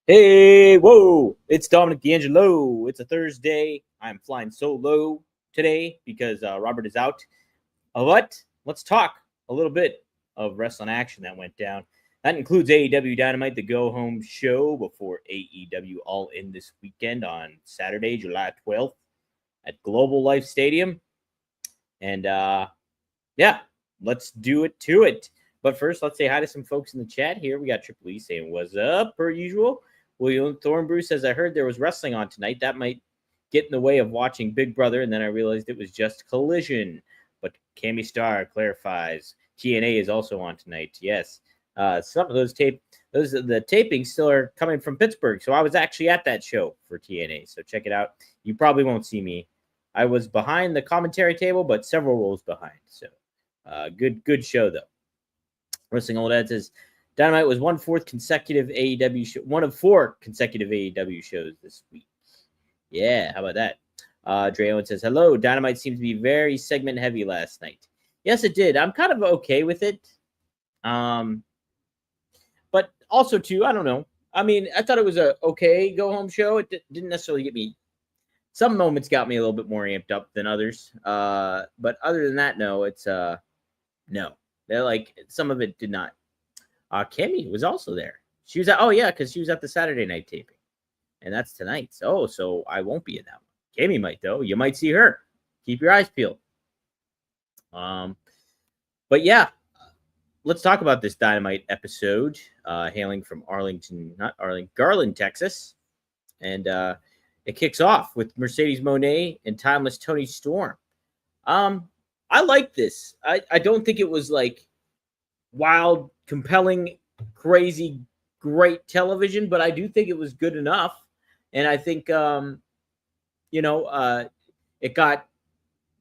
Hey, whoa, it's Dominic D'Angelo. It's a Thursday. I'm flying solo today because Robert is out. But let's talk a little bit of wrestling action that went down. That includes AEW Dynamite, the go home show before AEW All In this weekend on Saturday, July 12th at Global Life Stadium. And yeah, let's do it to it. But first, let's say hi to some folks in the chat here. We got Triple E saying, "What's up?" per usual. William Thornbrew says, "I heard there was wrestling on tonight. That might get in the way of watching Big Brother." And then I realized it was just Collision. But Cammy Star clarifies TNA is also on tonight. Yes. Some of the tapings still are coming from Pittsburgh. So I was actually at that show for TNA. So check it out. You probably won't see me. I was behind the commentary table, but several rows behind. So good show though. Wrestling Old Ed says Dynamite was one of 4 consecutive AEW shows this week. Yeah, how about that? Dre Owen says, "Hello, Dynamite seemed to be very segment heavy last night." Yes, it did. I'm kind of okay with it. But also too, I don't know. I mean, I thought it was a okay go home show. It didn't necessarily get me. Some moments got me a little bit more amped up than others. But other than that, no, it's no. They're like some of it did not. Kimmy was also there. She was because she was at the Saturday night taping, and that's tonight. So I won't be in that one. Kimmy might though. You might see her. Keep your eyes peeled. But yeah, let's talk about this Dynamite episode, hailing from Garland, Texas, and it kicks off with Mercedes Moné and Timeless Toni Storm. I like this. I don't think it was like wild, compelling, crazy, great television, but I do think it was good enough. And I think, it got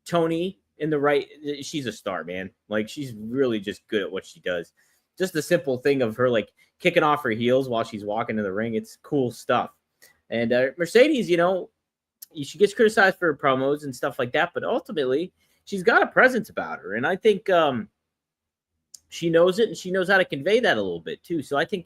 Toni in the right. She's a star, man. Like, she's really just good at what she does. Just the simple thing of her, like, kicking off her heels while she's walking in the ring. It's cool stuff. And Mercedes, she gets criticized for her promos and stuff like that, but ultimately, she's got a presence about her. And I think she knows it, and she knows how to convey that a little bit too. So I think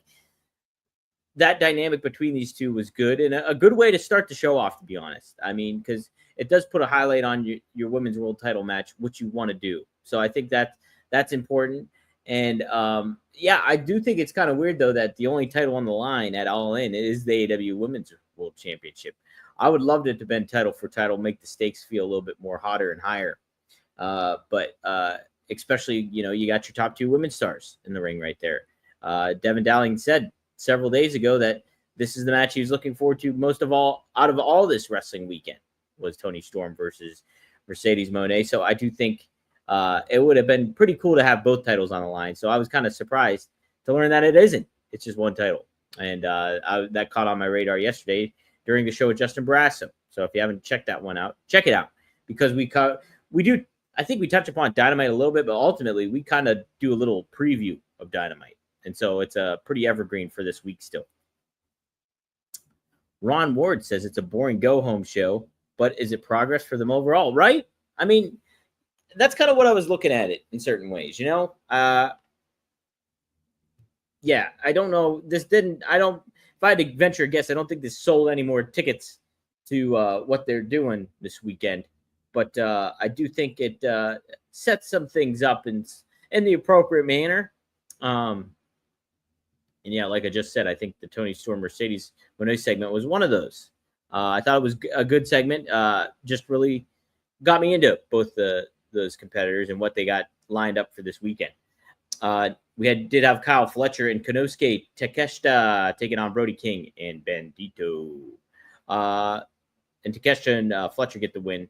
that dynamic between these two was good, and a good way to start the show off, to be honest. I mean, because it does put a highlight on your women's world title match, which you want to do. So I think that's important. And I do think it's kind of weird though that the only title on the line at All In is the AEW Women's World Championship. I would love it to have been title for title, make the stakes feel a little bit more hotter and higher. But especially, you got your top 2 women's stars in the ring right there. Devin Dowling said several days ago that this is the match he was looking forward to most of all out of all this wrestling weekend was Toni Storm versus Mercedes Moné. So I do think it would have been pretty cool to have both titles on the line. So I was kind of surprised to learn that it isn't. It's just one title. And that caught on my radar yesterday during the show with Justin Barrasso. So if you haven't checked that one out, check it out, because we do. I think we touch upon Dynamite a little bit, but ultimately we kind of do a little preview of Dynamite. And so it's a pretty evergreen for this week still. Ron Ward says it's a boring go-home show, but is it progress for them overall, right? I mean, that's kind of what I was looking at it in certain ways, Yeah, I don't know. If I had to venture a guess, I don't think this sold any more tickets to what they're doing this weekend. But I do think it sets some things up in the appropriate manner. And yeah, like I just said, I think the Toni Storm Mercedes Moné segment was one of those. I thought it was a good segment. Just really got me into both those competitors and what they got lined up for this weekend. We did have Kyle Fletcher and Konosuke Takeshita taking on Brody King and Bandito. And Takeshita and Fletcher get the win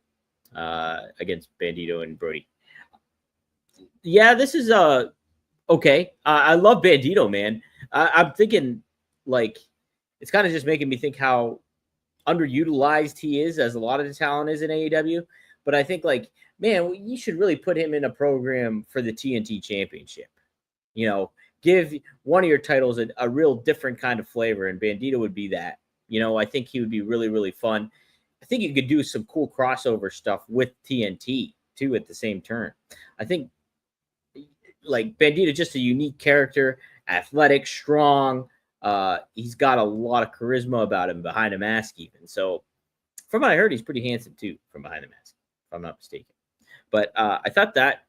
against Bandito and Brody. Yeah, this is okay. I love Bandito, man. I'm thinking, like, it's kind of just making me think how underutilized he is, as a lot of the talent is in AEW. But I think, like, man, you should really put him in a program for the TNT Championship. Give one of your titles a real different kind of flavor, and Bandito would be that. I think he would be really, really fun. I think you could do some cool crossover stuff with TNT too at the same turn. I think, like, Bandito, just a unique character, athletic, strong, he's got a lot of charisma about him behind a mask even. So from what I heard, he's pretty handsome too from behind the mask, if I'm not mistaken. But I thought that.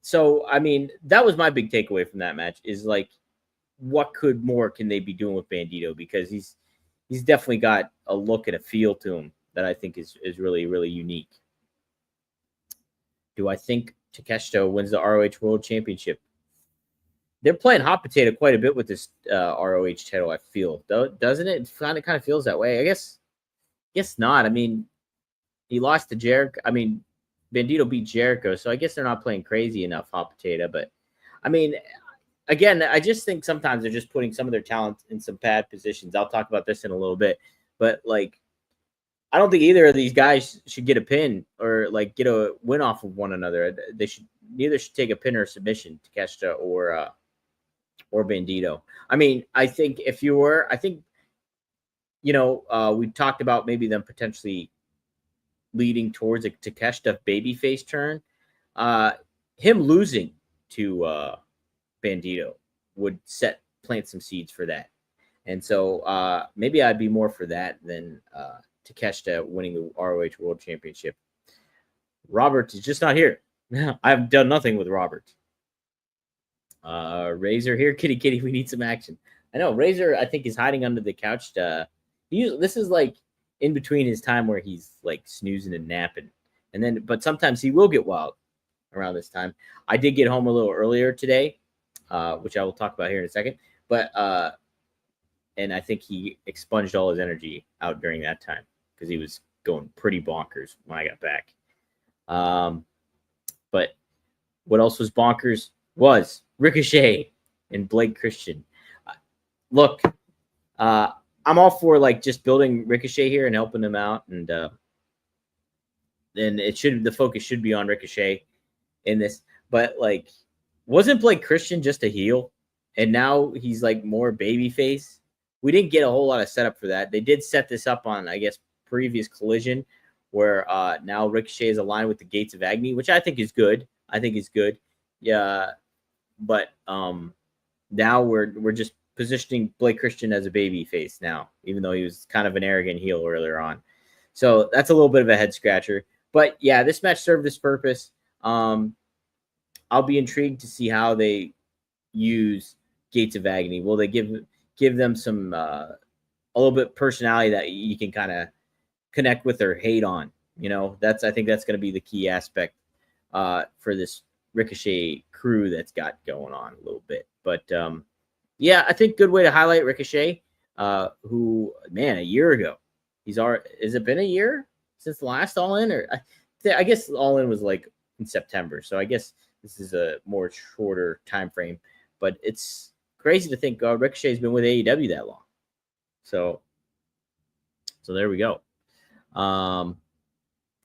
So I mean, that was my big takeaway from that match is like, what can they be doing with Bandito, because he's definitely got a look and a feel to him that I think is really, really unique. Do I think Takeshita wins the ROH World Championship? They're playing hot potato quite a bit with this ROH title, I feel. Doesn't it? It kind of feels that way. I guess not. I mean, he lost to Jericho. I mean, Bandito beat Jericho, so I guess they're not playing crazy enough hot potato. But, I mean, again, I just think sometimes they're just putting some of their talent in some bad positions. I'll talk about this in a little bit. But, like, I don't think either of these guys should get a pin or, like, get a win off of one another. Neither should take a pin or a submission, Takeshita or Bandito. I mean, I think we talked about maybe them potentially leading towards a Takeshita babyface turn. Him losing to Bandito would plant some seeds for that. And so maybe I'd be more for that than Takeshita winning the ROH World Championship. Robert is just not here. I've done nothing with Robert. Razor here, kitty, we need some action. I know Razor, I think, is hiding under the couch. This is like in between his time where he's like snoozing and napping, but sometimes he will get wild around this time. I did get home a little earlier today, which I will talk about here in a second. But and I think he expunged all his energy out during that time because he was going pretty bonkers when I got back. But what else was bonkers was Ricochet and Blake Christian. Look, I'm all for like just building Ricochet here and helping him out, and then the focus should be on Ricochet in this. But like, wasn't Blake Christian just a heel, and now he's like more babyface? We didn't get a whole lot of setup for that. They did set this up on, I guess, previous Collision, where now Ricochet is aligned with the Gates of Agony, which I think is good. Yeah, but now we're just positioning Blake Christian as a baby face now, even though he was kind of an arrogant heel earlier on. So that's a little bit of a head scratcher. But yeah, this match served its purpose. I'll be intrigued to see how they use Gates of Agony. Will they give them some a little bit personality that you can kind of connect with or hate on? I think that's going to be the key aspect for this Ricochet crew that's got going on a little bit. But yeah, I think good way to highlight Ricochet, who, man, a year ago, has it been a year since the last All In? Or I guess All In was like in September, so I guess this is a more shorter time frame. But it's crazy to think Ricochet's been with AEW that long. So there we go.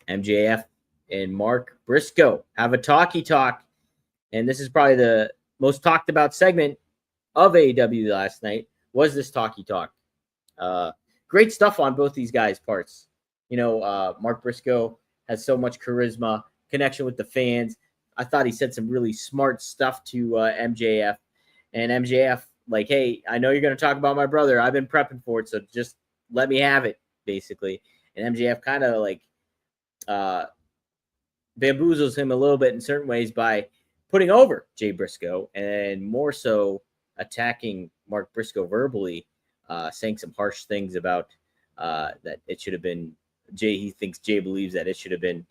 MJF and Mark Briscoe have a talk. And this is probably the most talked about segment of AEW last night, was this talk. Great stuff on both these guys' parts. Mark Briscoe has so much charisma, connection with the fans. I thought he said some really smart stuff to MJF. And MJF, like, hey, I know you're going to talk about my brother. I've been prepping for it, so just let me have it, basically. And MJF kind of like bamboozles him a little bit in certain ways by putting over Jay Briscoe and more so attacking Mark Briscoe verbally, saying some harsh things about that it should have been Jay. He thinks Jay believes that it should have been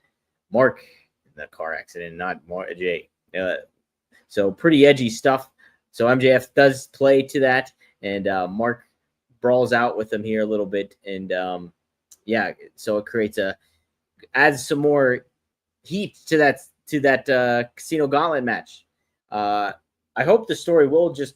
Mark in the car accident, not Jay. So pretty edgy stuff. So MJF does play to that, and Mark brawls out with him here a little bit, and yeah, so it adds some more heat to that Casino Gauntlet match. I hope the story will just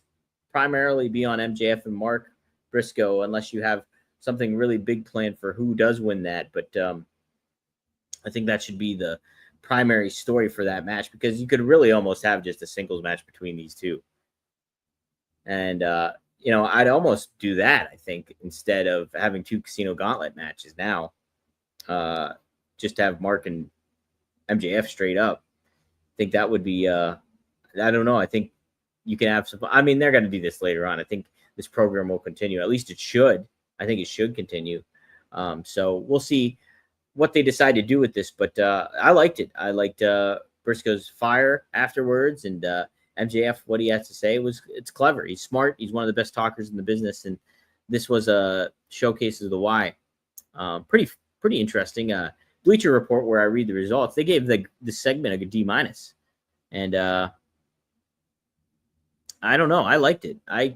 primarily be on MJF and Mark Briscoe, unless you have something really big planned for who does win that. But I think that should be the primary story for that match, because you could really almost have just a singles match between these two. And, I'd almost do that, I think, instead of having two Casino Gauntlet matches now. Just have Mark and MJF straight up. I think that would be, I don't know. I think you can have some, I mean, they're going to do this later on. I think this program will continue. At least it should. I think it should continue. So we'll see what they decide to do with this. But I liked it. I liked Briscoe's fire afterwards, and MJF, what he has to say it's clever. He's smart. He's one of the best talkers in the business, and this was a showcase of the why. Pretty interesting. Bleacher Report, where I read the results, they gave the segment a D-, and I don't know. I liked it. I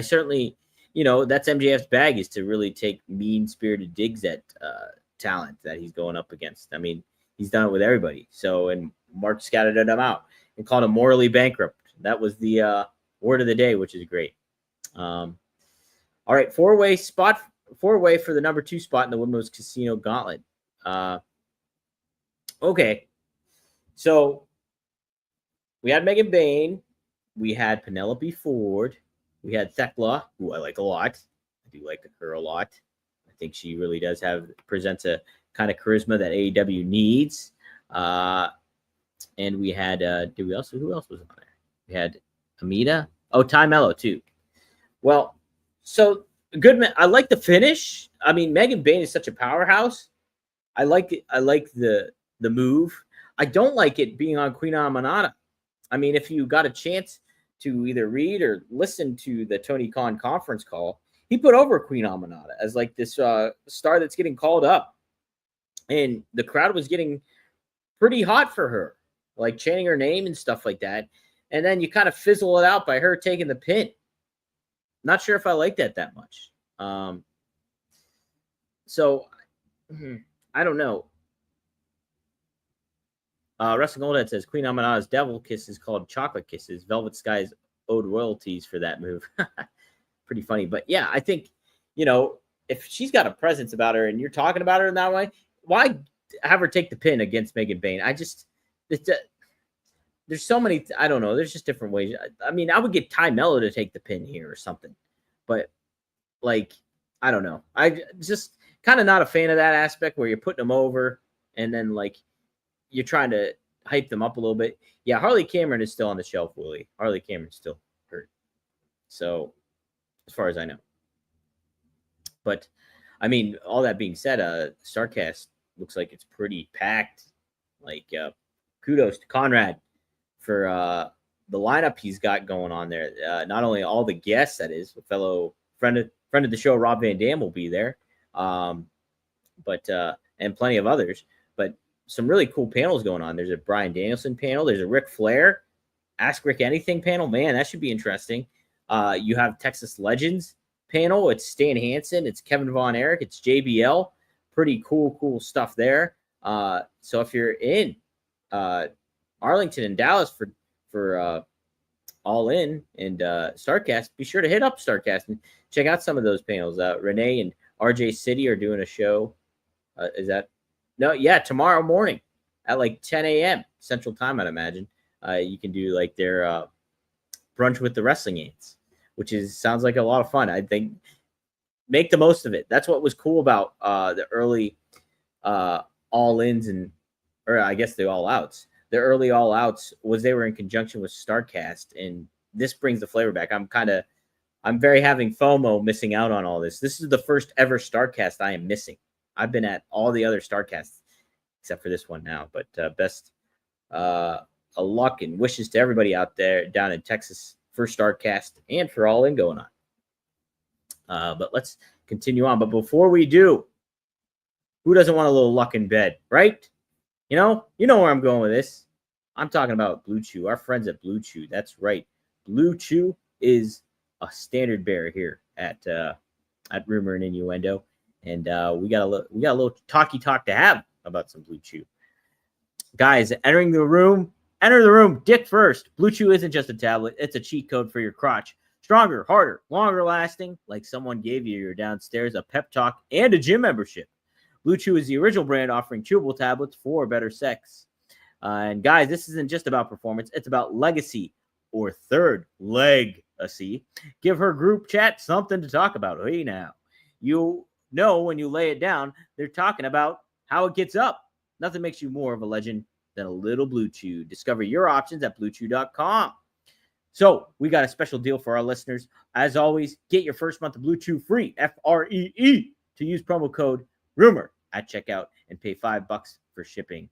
certainly, that's MJF's bag, is to really take mean-spirited digs at talent that he's going up against. I mean, he's done it with everybody. So, and Mark scouted them out and called him morally bankrupt. That was the word of the day, which is great. All right, four-way for the number 2 spot in the Women's Casino Gauntlet. Okay, so we had Megan Bayne, we had Penelope Ford, we had Thekla, who I like a lot. I do like her a lot. I think she really does presents a kind of charisma that AEW needs. And we had who else was on there? We had Amita. Oh, Ty Mello too. Well, so good. I like the finish. I mean, Megan Bayne is such a powerhouse. I like it. I like the move. I don't like it being on Queen Amanada. I mean, if you got a chance to either read or listen to the Tony Khan conference call, he put over Queen Amanada as like this star that's getting called up. And the crowd was getting pretty hot for her, like chanting her name and stuff like that. And then you kind of fizzle it out by her taking the pin. Not sure if I like that much. So I don't know. Wrestling Oldhead says Queen Amanada's devil kiss is called chocolate kisses. Velvet Skies owed royalties for that move. Pretty funny. But yeah, I think, if she's got a presence about her and you're talking about her in that way, why have her take the pin against Megan Bayne? There's so many, I don't know. There's just different ways. I mean, I would get Ty Mello to take the pin here or something. But, like, I don't know. I just kind of not a fan of that aspect where you're putting them over and then, like, you're trying to hype them up a little bit. Yeah, Harley Cameron is still on the shelf, Willie. Harley Cameron's still hurt. So, as far as I know. But, I mean, all that being said, StarCast looks like it's pretty packed. Like, kudos to Conrad for the lineup he's got going on there. Not only all the guests, that is, a fellow friend of the show, Rob Van Dam, will be there, but and plenty of others. But some really cool panels going on. There's a Bryan Danielson panel. There's a Ric Flair Ask Rick Anything panel. Man, that should be interesting. You have Texas Legends panel. It's Stan Hansen. It's Kevin Von Erich. It's JBL. Pretty cool stuff there. So if you're in Arlington and Dallas for All In and StarCast, be sure to hit up StarCast and check out some of those panels. Renee and RJ City are doing a show. Tomorrow morning at like 10 a.m. Central Time, I'd imagine. You can do like their brunch with the wrestling ants, which sounds like a lot of fun. I think make the most of it. That's what was cool about the early all-ins or I guess the all-outs. The early all-outs was they were in conjunction with StarCast, and this brings the flavor back. I'm very having FOMO missing out on all this. This is the first ever StarCast I am missing. I've been at all the other StarCasts except for this one now, but best luck and wishes to everybody out there down in Texas for StarCast and for All In going on. But let's continue on. But before we do, who doesn't want a little luck in bed, right? You know where I'm going with this. I'm talking about Blue Chew, our friends at Blue Chew. That's right. Blue Chew is a standard bearer here at Rumor and Innuendo. And we got a little talk to have about some Blue Chew. Guys, enter the room dick first. Blue Chew isn't just a tablet. It's a cheat code for your crotch. Stronger, harder, longer lasting, like someone gave you downstairs a pep talk and a gym membership. Blue Chew is the original brand offering chewable tablets for better sex. And guys, this isn't just about performance. It's about legacy or third legacy. Give her group chat something to talk about. Hey, now. You know when you lay it down, they're talking about how it gets up. Nothing makes you more of a legend than a little Blue Chew. Discover your options at BlueChew.com. So we got a special deal for our listeners. As always, get your first month of Blue Chew free, FREE, to use promo code RUMOR at checkout and pay $5 for shipping.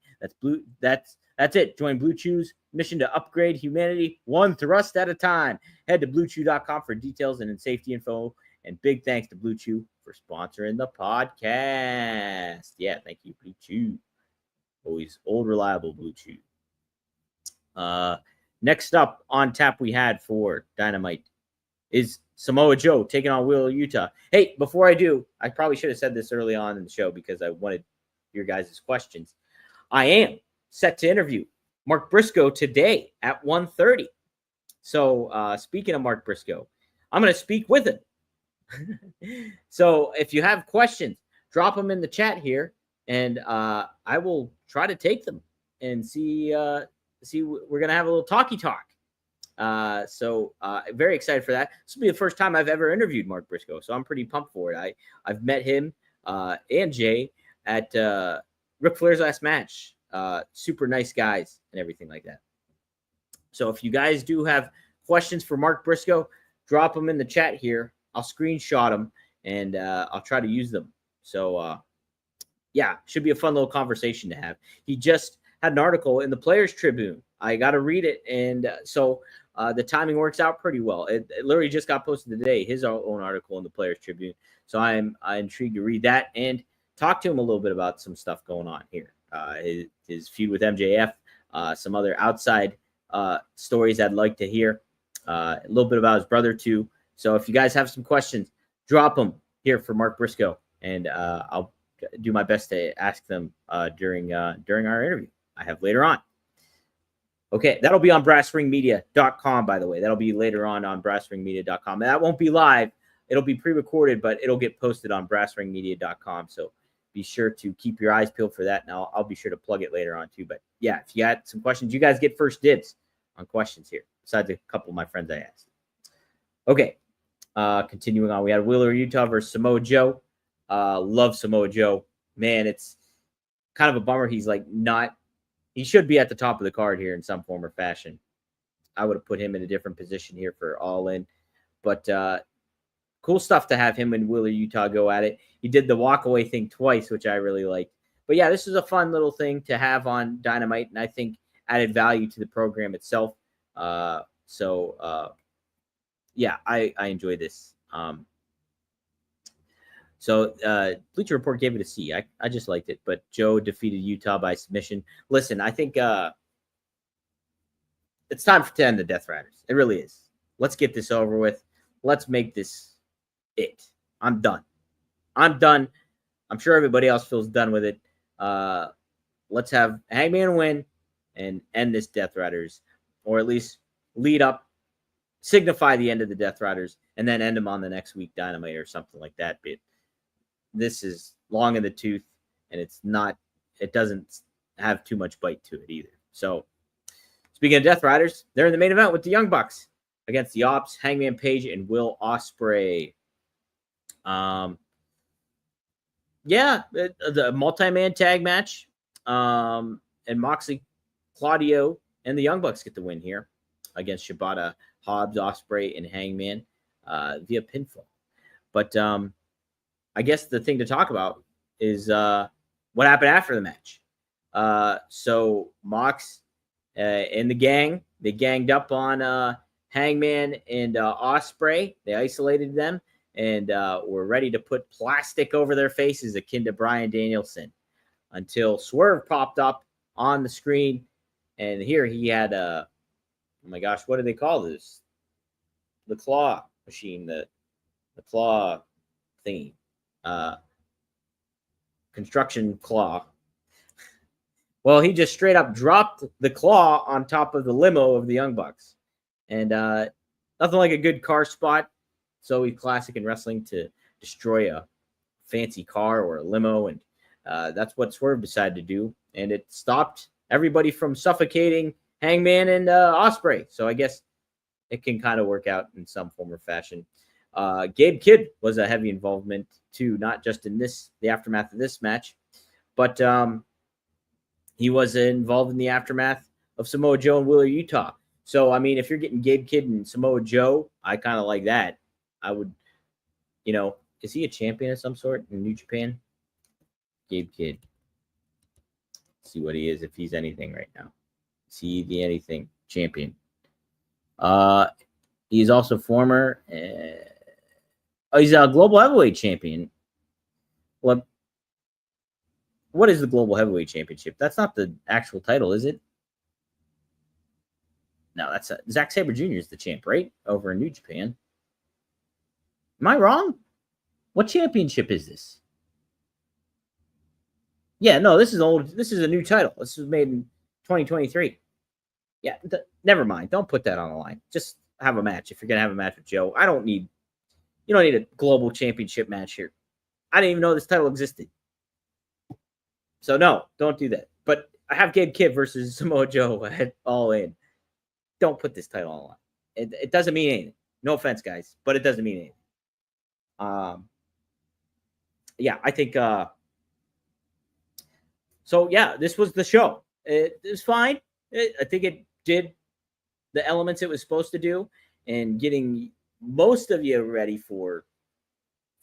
That's it. Join Blue Chew's mission to upgrade humanity one thrust at a time. Head to bluechew.com for details and safety info. And big thanks to Blue Chew for sponsoring the podcast. Yeah, thank you, Blue Chew. Always old, reliable Blue Chew. Next up on tap we had for Dynamite is Samoa Joe taking on Wheeler Yuta. Hey, before I do, I probably should have said this early on in the show because I wanted your guys' questions. I am set to interview Mark Briscoe today at 1:30. So speaking of Mark Briscoe, I'm going to speak with him. So if you have questions, drop them in the chat here, and I will try to take them and see. We're gonna have a little talky talk. So very excited for that. This will be the first time I've ever interviewed Mark Briscoe, so I'm pretty pumped for it. I've met him and Jay at Ric Flair's last match. Super nice guys and everything like that. So if you guys do have questions for Mark Briscoe, drop them in the chat here. I'll screenshot them and I'll try to use them. So yeah, should be a fun little conversation to have. He just had an article in the Players Tribune. I got to read it, and so the timing works out pretty well. It literally just got posted today, his own article in the Players Tribune. So I'm intrigued to read that and talk to him a little bit about some stuff going on here. His feud with MJF, some other outside stories I'd like to hear, a little bit about his brother too. So if you guys have some questions, drop them here for Mark Briscoe, and I'll do my best to ask them during our interview I have later on. Okay, that'll be on brassringmedia.com, by the way. That'll be later on brassringmedia.com. That won't be live. It'll be pre-recorded, but it'll get posted on brassringmedia.com. So be sure to keep your eyes peeled for that. And I'll be sure to plug it later on too. But yeah, if you got some questions, you guys get first dibs on questions here, besides a couple of my friends I asked. Okay, continuing on. We had Wheeler Yuta versus Samoa Joe. Love Samoa Joe. Man, it's kind of a bummer he's like not. He should be at the top of the card here in some form or fashion. I would have put him in a different position here for All In. But cool stuff to have him and Wheeler Yuta go at it. He did the walk-away thing twice, which I really liked. But yeah, this is a fun little thing to have on Dynamite, and I think added value to the program itself. Yeah, I enjoy this. So Bleacher Report gave it a C. I just liked it. But Joe defeated Yuta by submission. Listen, I think it's time to end the Death Riders. It really is. Let's get this over with. Let's make this it. I'm done. I'm sure everybody else feels done with it. Let's have Hangman win and end this Death Riders, or at least lead up, signify the end of the Death Riders, and then end them on the next week Dynamite or something like that. But this is long in the tooth, and it doesn't have too much bite to it either. So speaking of Death Riders, they're in the main event with the Young Bucks against the Ops, Hangman Page, and Will Ospreay. Yeah, the multi-man tag match. And Moxley, Claudio, and the Young Bucks get the win here against Shibata, Hobbs, Ospreay, and Hangman via pinfall. But I guess the thing to talk about is what happened after the match. So Mox and the gang, they ganged up on Hangman and Ospreay. They isolated them and were ready to put plastic over their faces akin to Bryan Danielson until Swerve popped up on the screen. And here he had oh my gosh, what do they call this? The claw machine, the claw thingy. Construction claw. Well, he just straight up dropped the claw on top of the limo of the Young Bucks. And nothing like a good car spot. It's always classic in wrestling to destroy a fancy car or a limo. And that's what Swerve decided to do. And it stopped everybody from suffocating Hangman and Ospreay. So I guess it can kind of work out in some form or fashion. Gabe Kidd was a heavy involvement too, not just in the aftermath of this match, but he was involved in the aftermath of Samoa Joe and Wheeler Yuta. So, I mean, if you're getting Gabe Kidd and Samoa Joe, I kind of like that. I would, is he a champion of some sort in New Japan? Gabe Kidd. Let's see what he is, if he's anything right now. Is he the anything champion? He's also former. He's a global heavyweight champion. What is the global heavyweight championship? That's not the actual title, is it? No, that's Zack Sabre Jr. is the champ, right? Over in New Japan. Am I wrong? What championship is this? Yeah, no, this is old. This is a new title. This was made in 2023. Yeah, never mind. Don't put that on the line. Just have a match if you're gonna have a match with Joe. You don't need a global championship match here. I didn't even know this title existed. So no, don't do that. But I have Gabe Kidd versus Samoa Joe at All In. Don't put this title on the line. It doesn't mean anything. No offense, guys, but it doesn't mean anything. Yeah, I think. So yeah, this was the show. It was fine. I think it did the elements it was supposed to do, and getting most of you ready for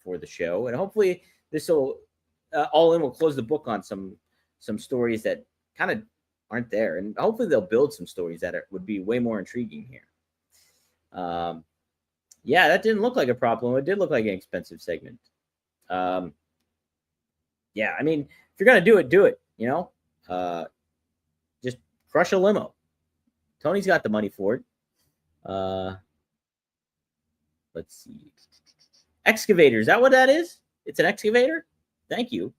the show. And hopefully, this will All In will close the book on some stories that kind of aren't there, and hopefully they'll build some stories that would be way more intriguing here. Yeah, that didn't look like a problem. It did look like an expensive segment. Yeah, I mean, if you're gonna do it, do it. Just crush a limo. Tony's got the money for it. Let's see. Excavator, is that what that is? It's an excavator? Thank you.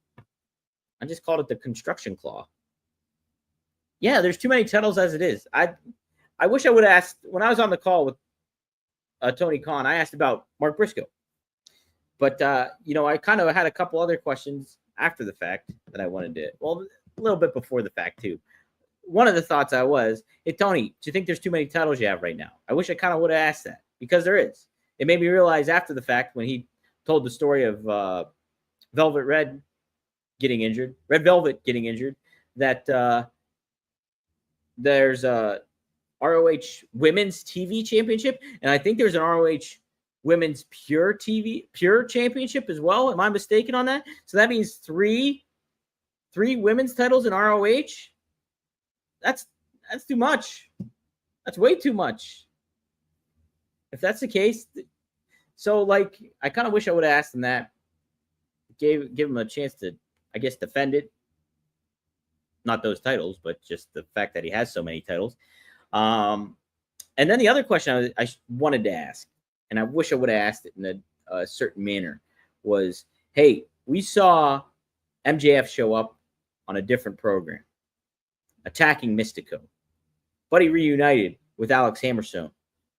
I just called it the construction claw. Yeah, there's too many titles as it is. I wish I would have asked when I was on the call with Tony Khan. I asked about Mark Briscoe, but I kind of had a couple other questions after the fact that I wanted to. Well, a little bit before the fact too. One of the thoughts I was, hey Tony, do you think there's too many titles you have right now? I wish I kind of would have asked that, because there is. It made me realize after the fact when he told the story of Velvet Red getting injured, Red Velvet getting injured, that there's a ROH Women's TV Championship, and I think there's an ROH Women's Pure Championship as well. Am I mistaken on that? So that means three women's titles in ROH. That's too much. That's way too much. If that's the case, so I kind of wish I would have asked him that. Give him a chance to, I guess, defend it. Not those titles, but just the fact that he has so many titles. And then the other question I wanted to ask, and I wish I would have asked it in a certain manner, was, hey, we saw MJF show up on a different program, attacking Mystico, but he reunited with Alex Hammerstone.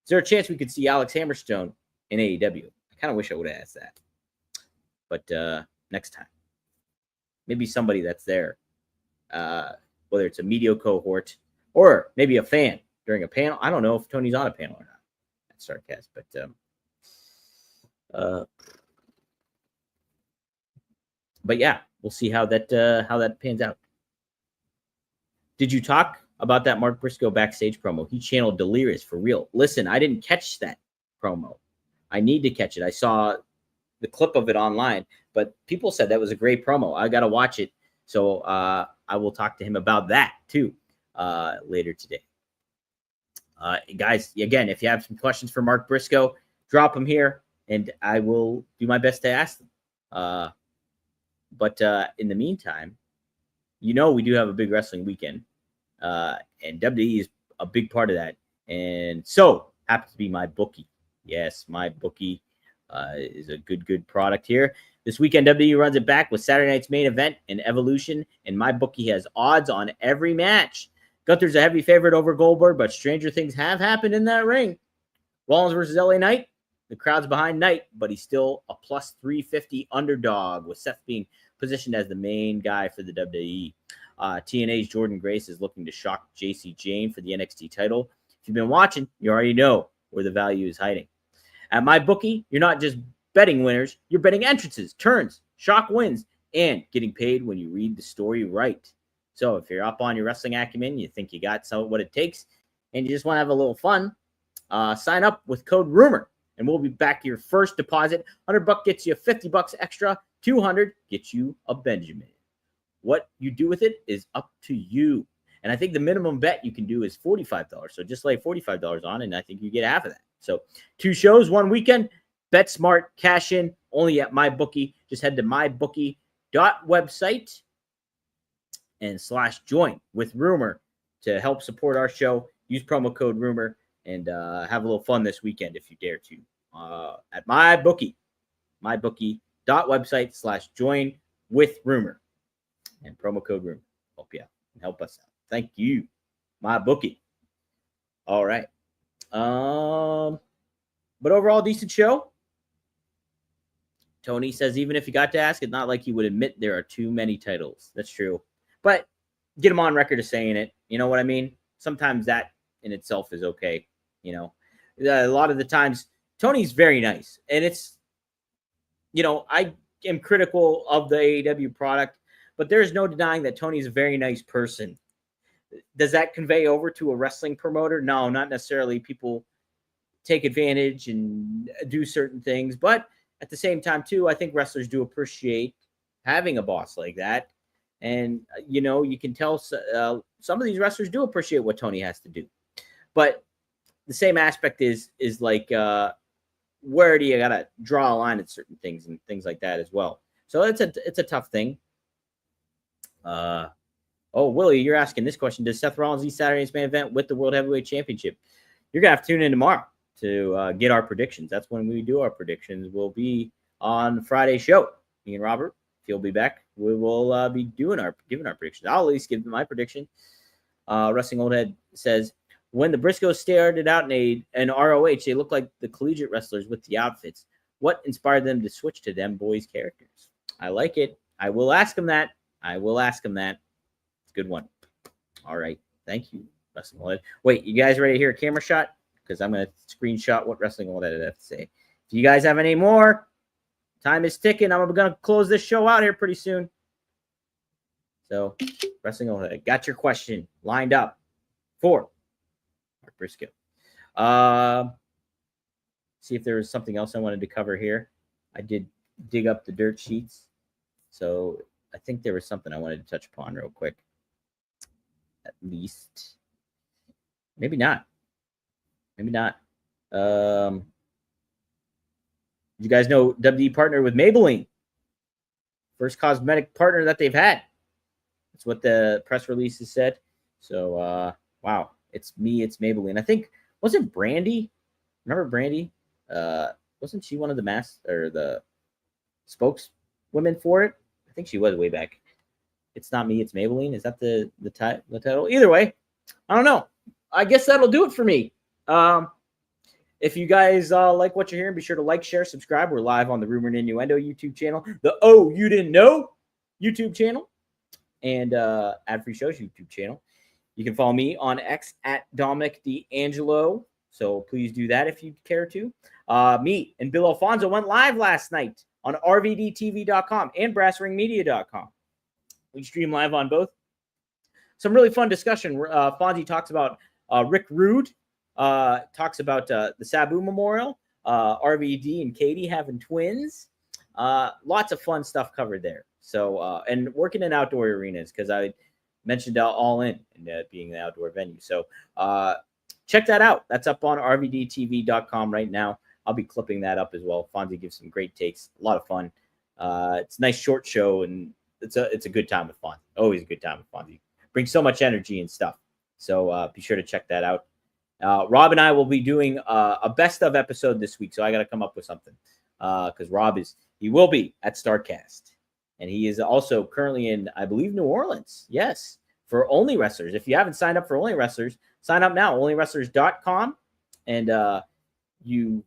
Is there a chance we could see Alex Hammerstone in AEW? I kind of wish I would have asked that. But next time. Maybe somebody that's there, whether it's a media cohort or maybe a fan during a panel. I don't know if Tony's on a panel or not. That's sarcasm, but yeah, we'll see how that pans out. Did you talk about that Mark Briscoe backstage promo? He channeled Delirious for real. Listen, I didn't catch that promo. I need to catch it. I saw the clip of it online, but people said that was a great promo. I got to watch it. So I will talk to him about that too later today. Guys, again, if you have some questions for Mark Briscoe, drop them here, and I will do my best to ask them. But in the meantime, we do have a big wrestling weekend, and WWE is a big part of that. And so happens to be my bookie. Yes, my bookie is a good product here. This weekend, WWE runs it back with Saturday night's main event and Evolution, and my bookie has odds on every match. Gunther's a heavy favorite over Goldberg, but stranger things have happened in that ring. Rollins versus LA Knight. The crowd's behind Knight, but he's still a plus 350 underdog, with Seth being positioned as the main guy for the WWE. TNA's Jordan Grace is looking to shock JC Jane for the NXT title. If you've been watching, you already know where the value is hiding. At my bookie, you're not just betting winners, you're betting entrances, turns, shock wins, and getting paid when you read the story right. So if you're up on your wrestling acumen, you think you got what it takes, and you just want to have a little fun, sign up with code RUMOR, and we'll be back your first deposit. $100 gets you $50 extra. $200 gets you a Benjamin. What you do with it is up to you. And I think the minimum bet you can do is $45. So just lay $45 on, and I think you get half of that. So 2 shows, 1 weekend. Bet smart, cash in, only at MyBookie. Just head to mybookie.website and /join with Rumor to help support our show. Use promo code Rumor and have a little fun this weekend if you dare to. At MyBookie, mybookie.website /join with Rumor and promo code Rumor. Help you out and help us out. Thank you, MyBookie. All right. But overall, decent show. Tony says, even if you got to ask, it's not like you would admit there are too many titles. That's true. But get him on record as saying it. You know what I mean? Sometimes that in itself is okay. You know, a lot of the times, Tony's very nice. And it's, you know, I am critical of the AEW product, but there's no denying that Tony's a very nice person. Does that convey over to a wrestling promoter? No, not necessarily. People take advantage and do certain things, but at the same time, too, I think wrestlers do appreciate having a boss like that. And, you know, you can tell some of these wrestlers do appreciate what Tony has to do. But the same aspect is like, where do you got to draw a line at certain things and things like that as well. So it's a tough thing. Oh, Willie, you're asking this question. Does Seth Rollins lead Saturday's main event with the World Heavyweight Championship? You're going to have to tune in tomorrow to get our predictions. That's when we do our predictions. We'll be on Friday's show. Me and Robert, if you'll be back, we will be giving our predictions. I'll at least give my prediction. Wrestling Old Head says, when the Briscoes started out in ROH, they looked like the collegiate wrestlers with the outfits. What inspired them to switch to them boys' characters? I like it. I will ask them that. It's a good one. All right. Thank you, Wrestling Old Head. Wait, you guys ready to hear a camera shot? Because I'm going to screenshot what Wrestling Old Head have to say. If you guys have any more, time is ticking. I'm going to close this show out here pretty soon. So, Wrestling Old Head, got your question lined up for Mark Briscoe. See if there was something else I wanted to cover here. I did dig up the dirt sheets. So, I think there was something I wanted to touch upon real quick. At least. Maybe not. Did you guys know WWE partnered with Maybelline? First cosmetic partner that they've had. That's what the press releases said. So, wow. It's Maybelline. I think, wasn't Brandy? Remember Brandy? Wasn't she one of the the spokeswomen for it? I think she was way back. It's not me, it's Maybelline. Is that the title? Either way, I don't know. I guess that'll do it for me. If you guys like what you're hearing, be sure to like, share, subscribe. We're live on the Rumor and Innuendo YouTube channel, the Oh You Didn't Know YouTube channel, and Ad Free Shows YouTube channel. You can follow me on X at Dominic D'Angelo. So please do that if you care to. Me and Bill Alfonso went live last night on rvdtv.com and brassringmedia.com. We stream live on both. Some really fun discussion. Fonzie talks about Rick Rude, talks about the Sabu Memorial, RVD and Katie having twins. Lots of fun stuff covered there. So, and working in outdoor arenas, because I mentioned All In and being the outdoor venue. So check that out. That's up on rvdtv.com right now. I'll be clipping that up as well. Fonzie gives some great takes. A lot of fun. It's a nice short show, and it's a good time with Fonzie. Always a good time with Fonzie. Brings so much energy and stuff. So be sure to check that out. Rob and I will be doing a best of episode this week. So I got to come up with something because Rob he will be at StarCast. And he is also currently in, I believe, New Orleans. Yes, for Only Wrestlers. If you haven't signed up for Only Wrestlers, sign up now, onlywrestlers.com. And you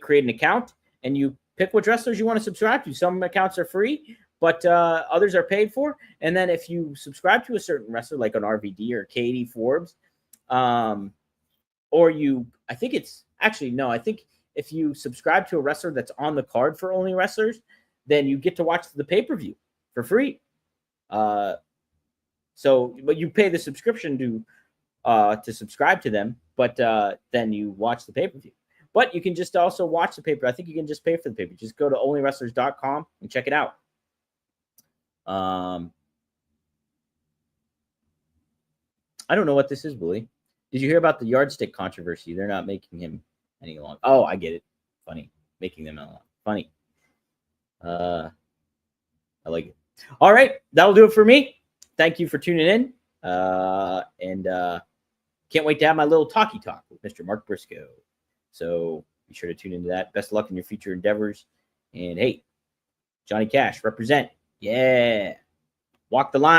create an account and you pick which wrestlers you want to subscribe to. Some accounts are free, but others are paid for. And then if you subscribe to a certain wrestler, like an RVD or Katie Forbes, or I think if you subscribe to a wrestler that's on the card for Only Wrestlers, then you get to watch the pay-per-view for free. But you pay the subscription to to subscribe to them, but then you watch the pay-per-view. But you can just also watch the paper. I think you can just pay for the paper. Just go to onlywrestlers.com and check it out. I don't know what this is, Willie. Did you hear about the yardstick controversy? They're not making him any longer. Oh, I get it. Funny. Making them funny. I like it. All right. That'll do it for me. Thank you for tuning in. And can't wait to have my little talkie talk with Mr. Mark Briscoe. So be sure to tune into that. Best of luck in your future endeavors. And hey, Johnny Cash, represent. Yeah. Walk the line.